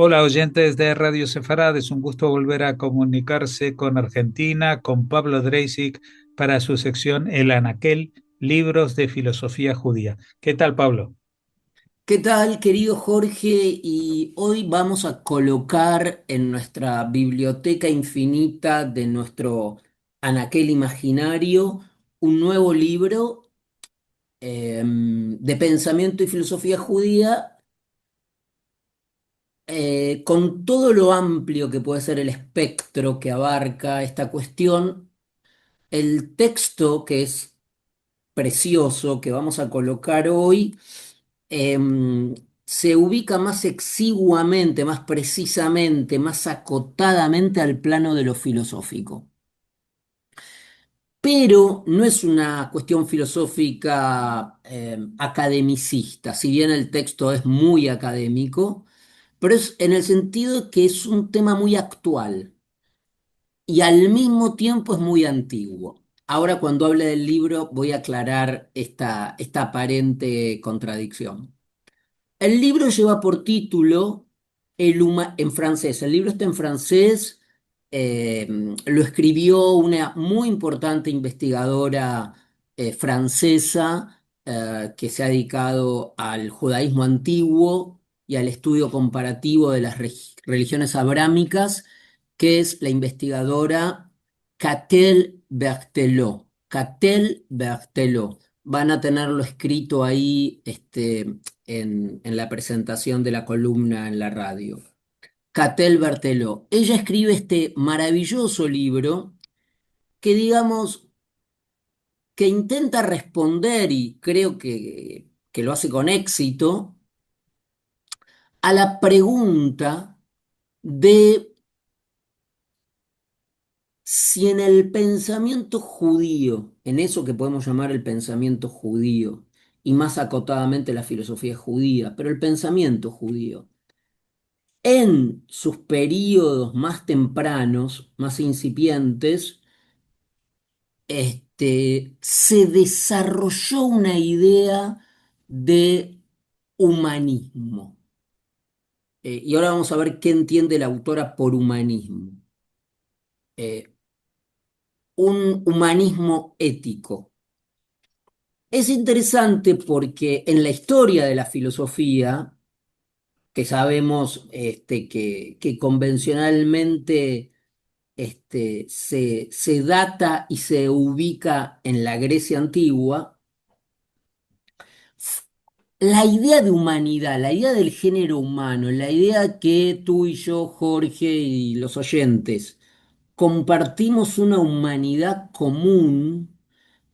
Hola, oyentes de Radio Sefarad, es un gusto volver a comunicarse con Argentina, con Pablo Dreisig para su sección El Anaquel, Libros de Filosofía Judía. ¿Qué tal, Pablo? ¿Qué tal, querido Jorge? Y hoy vamos a colocar en nuestra biblioteca infinita de nuestro anaquel imaginario un nuevo libro de pensamiento y filosofía judía, con todo lo amplio que puede ser el espectro que abarca esta cuestión. El texto, que es precioso, que vamos a colocar hoy, se ubica más exiguamente, más precisamente, más acotadamente al plano de lo filosófico. Pero no es una cuestión filosófica academicista, si bien el texto es muy académico, pero es en el sentido que es un tema muy actual y al mismo tiempo es muy antiguo. Ahora, cuando hable del libro, voy a aclarar esta aparente contradicción. El libro lleva por título en francés. El libro está en francés. eh, lo escribió una muy importante investigadora francesa que se ha dedicado al judaísmo antiguo y al estudio comparativo de las religiones abrámicas, que es la investigadora Catel Berthelot. Catel Berthelot. Van a tenerlo escrito ahí, en la presentación de la columna en la radio. Catel Berteló. Ella escribe este maravilloso libro que, digamos, que intenta responder, y creo que lo hace con éxito, a la pregunta de si en el pensamiento judío, en eso que podemos llamar el pensamiento judío, y más acotadamente la filosofía judía, pero el pensamiento judío, en sus periodos más tempranos, más incipientes, se desarrolló una idea de humanismo. Y ahora vamos a ver qué entiende la autora por humanismo. Eh, un humanismo ético. Es interesante porque en la historia de la filosofía, que sabemos que convencionalmente se data y se ubica en la Grecia antigua, la idea de humanidad, la idea del género humano, la idea que tú y yo, Jorge, y los oyentes, compartimos una humanidad común,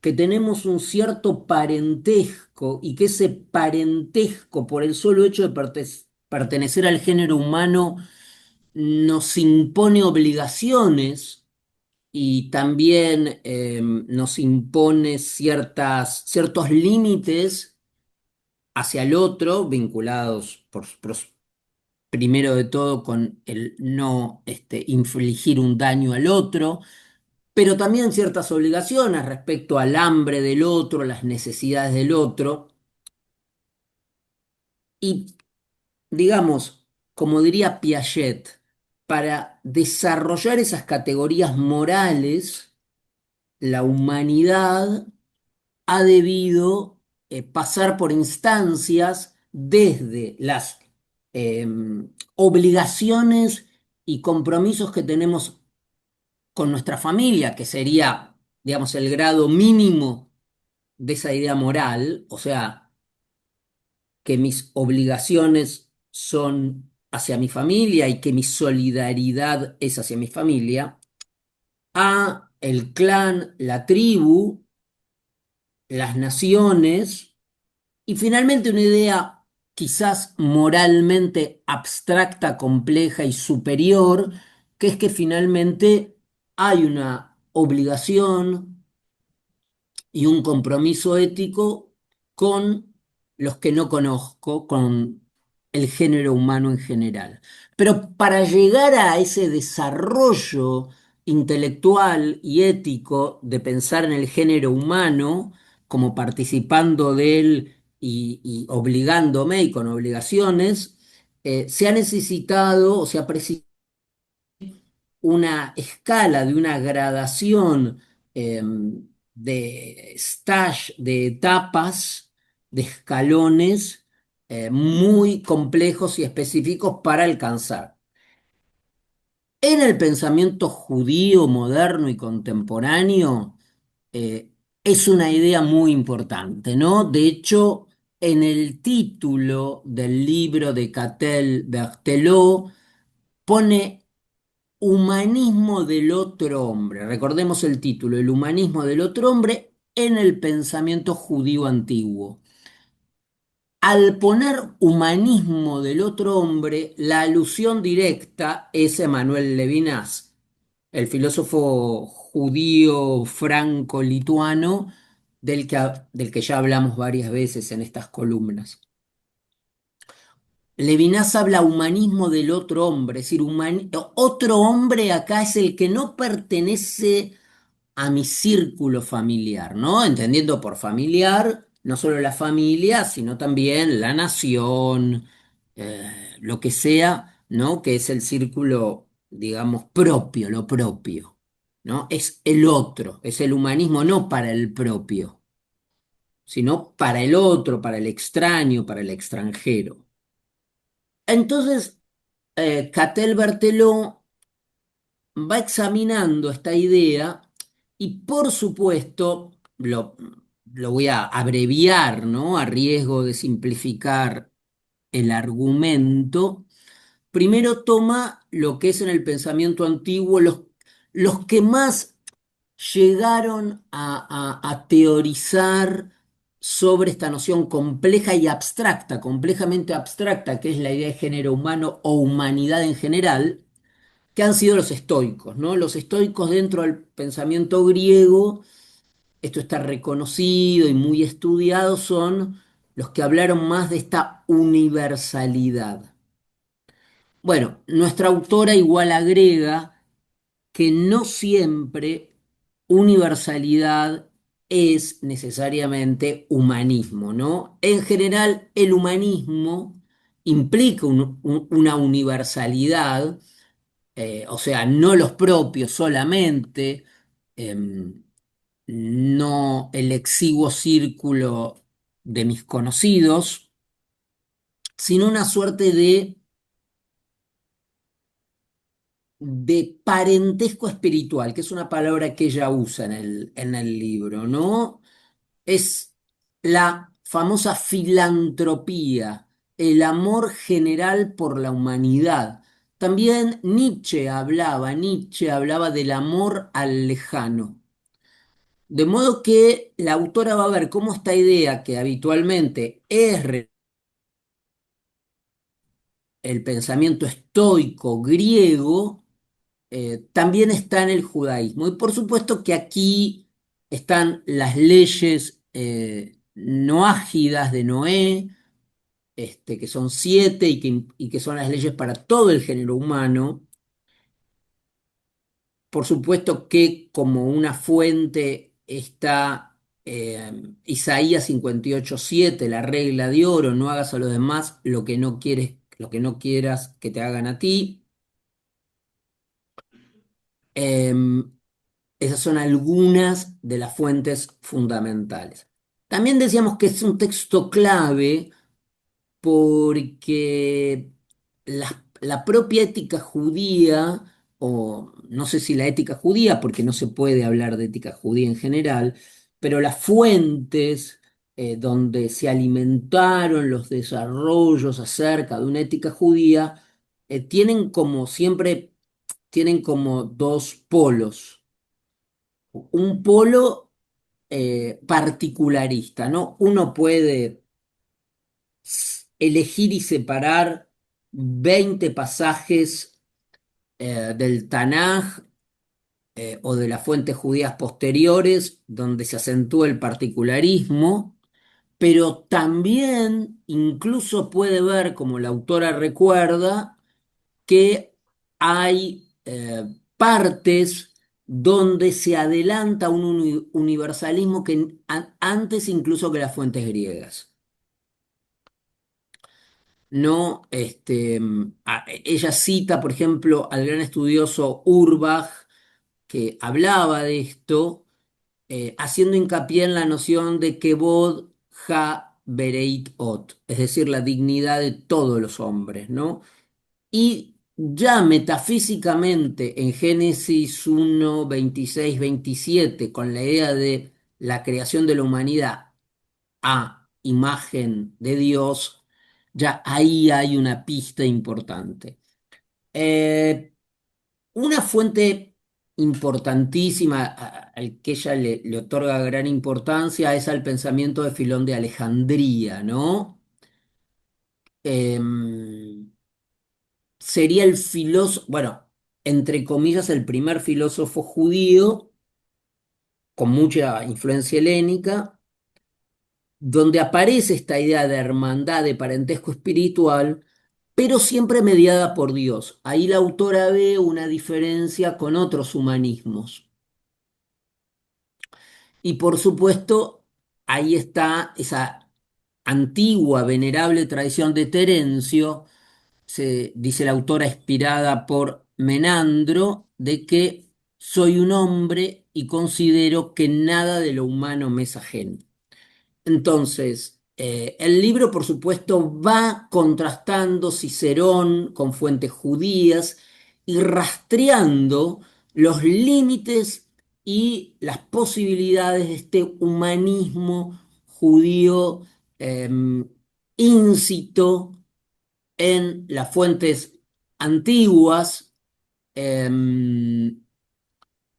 que tenemos un cierto parentesco y que ese parentesco, por el solo hecho de pertenecer al género humano, nos impone obligaciones y también nos impone ciertos límites hacia el otro, vinculados primero de todo con el no infligir un daño al otro, pero también ciertas obligaciones respecto al hambre del otro, las necesidades del otro. Y digamos, como diría Piaget, para desarrollar esas categorías morales, la humanidad ha debido pasar por instancias desde las eh, obligaciones y compromisos que tenemos con nuestra familia, que sería, digamos, el grado mínimo de esa idea moral, o sea, que mis obligaciones son hacia mi familia y que mi solidaridad es hacia mi familia, a el clan, la tribu, las naciones. Y finalmente una idea quizás moralmente abstracta, compleja y superior, que es que finalmente hay una obligación y un compromiso ético con los que no conozco, con el género humano en general. Pero para llegar a ese desarrollo intelectual y ético de pensar en el género humano como participando de él y obligándome y con obligaciones, se ha necesitado o se ha precisado una escala de una gradación de stage, de etapas, de escalones muy complejos y específicos para alcanzar. En el pensamiento judío moderno y contemporáneo, eh, es una idea muy importante, ¿no? De hecho, en el título del libro de Catel Berthelot pone Humanismo del otro hombre. Recordemos el título, el humanismo del otro hombre en el pensamiento judío antiguo. Al poner humanismo del otro hombre, la alusión directa es Emmanuel Levinas, el filósofo judío franco-lituano del que ya hablamos varias veces en estas columnas. Levinas habla humanismo del otro hombre, es decir, otro hombre acá es el que no pertenece a mi círculo familiar, ¿no? Entendiendo por familiar no solo la familia, sino también la nación, lo que sea, ¿no? Que es el círculo, digamos, propio, lo propio, ¿no? Es el otro, es el humanismo no para el propio, sino para el otro, para el extraño, para el extranjero. Entonces, Catel Berthelot va examinando esta idea y por supuesto lo voy a abreviar, ¿no? A riesgo de simplificar el argumento. Primero toma lo que es en el pensamiento antiguo los que más llegaron a teorizar sobre esta noción compleja y abstracta, complejamente abstracta, que es la idea de género humano o humanidad en general, que han sido los estoicos, ¿no? Los estoicos dentro del pensamiento griego, esto está reconocido y muy estudiado, son los que hablaron más de esta universalidad. Bueno, nuestra autora igual agrega que no siempre universalidad es necesariamente humanismo, ¿no? En general, el humanismo implica una universalidad, o sea, no los propios solamente, em, no el exiguo círculo de mis conocidos, sino una suerte de parentesco espiritual, que es una palabra que ella usa en el libro, ¿no? Es la famosa filantropía, el amor general por la humanidad. También Nietzsche hablaba del amor al lejano. De modo que la autora va a ver cómo esta idea que habitualmente es el pensamiento estoico griego, también está en el judaísmo. Y por supuesto que aquí están las leyes noágidas de Noé, que son 7 y que son las leyes para todo el género humano. Por supuesto que como una fuente está Isaías 58:7, la regla de oro, no hagas a los demás lo que no quieres, lo que no quieras que te hagan a ti. Em, Esas son algunas de las fuentes fundamentales. También decíamos que es un texto clave porque la propia ética judía, o no sé si la ética judía, porque no se puede hablar de ética judía en general, pero las fuentes donde se alimentaron los desarrollos acerca de una ética judía, tienen como siempre, tienen como dos polos. Un polo particularista, ¿no? Uno puede elegir y separar 20 pasajes del Tanaj o de las fuentes judías posteriores donde se acentúa el particularismo, pero también incluso puede ver, como la autora recuerda, que hay partes donde se adelanta un universalismo que antes incluso que las fuentes griegas. ¿no? Ella cita, por ejemplo, al gran estudioso Urbach, que hablaba de esto, haciendo hincapié en la noción de Kevod ha bereit ot, es decir, la dignidad de todos los hombres, ¿no? Y ya metafísicamente en Génesis 1, 26, 27, con la idea de la creación de la humanidad a imagen de Dios, ya ahí hay una pista importante. Eh, una fuente importantísima al que ella le otorga gran importancia es al pensamiento de Filón de Alejandría, ¿no? Sería el filósofo, bueno, entre comillas, el primer filósofo judío con mucha influencia helénica, donde aparece esta idea de hermandad, de parentesco espiritual, pero siempre mediada por Dios. Ahí la autora ve una diferencia con otros humanismos. Y por supuesto, ahí está esa antigua, venerable tradición de Terencio, se dice la autora inspirada por Menandro, de que soy un hombre y considero que nada de lo humano me es ajeno. Entonces, el libro, por supuesto, va contrastando Cicerón con fuentes judías y rastreando los límites y las posibilidades de este humanismo judío eh, íncito en las fuentes antiguas,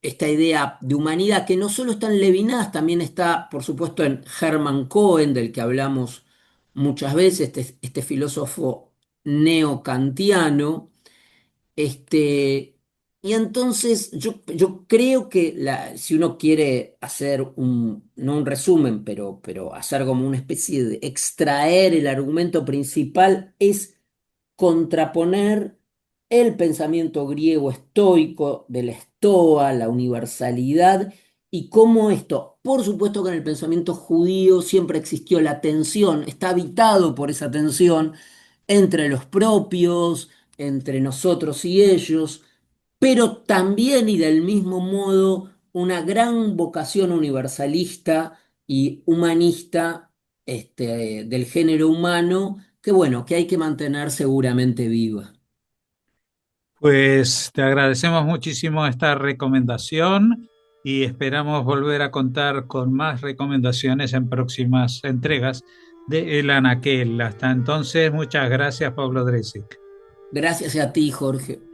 esta idea de humanidad que no solo está en Levinas, también está, por supuesto, en Hermann Cohen, del que hablamos muchas veces, este filósofo neocantiano. Este, y entonces yo creo que si uno quiere hacer no un resumen, pero hacer como una especie de extraer el argumento principal, es contraponer el pensamiento griego estoico de la estoa, la universalidad, y cómo esto, por supuesto que en el pensamiento judío siempre existió la tensión, está habitado por esa tensión entre los propios, entre nosotros y ellos, pero también y del mismo modo una gran vocación universalista y humanista del género humano, que bueno, que hay que mantener seguramente viva. Pues te agradecemos muchísimo esta recomendación y esperamos volver a contar con más recomendaciones en próximas entregas de El Anaquel. Hasta entonces, muchas gracias, Pablo Dresik. Gracias a ti, Jorge.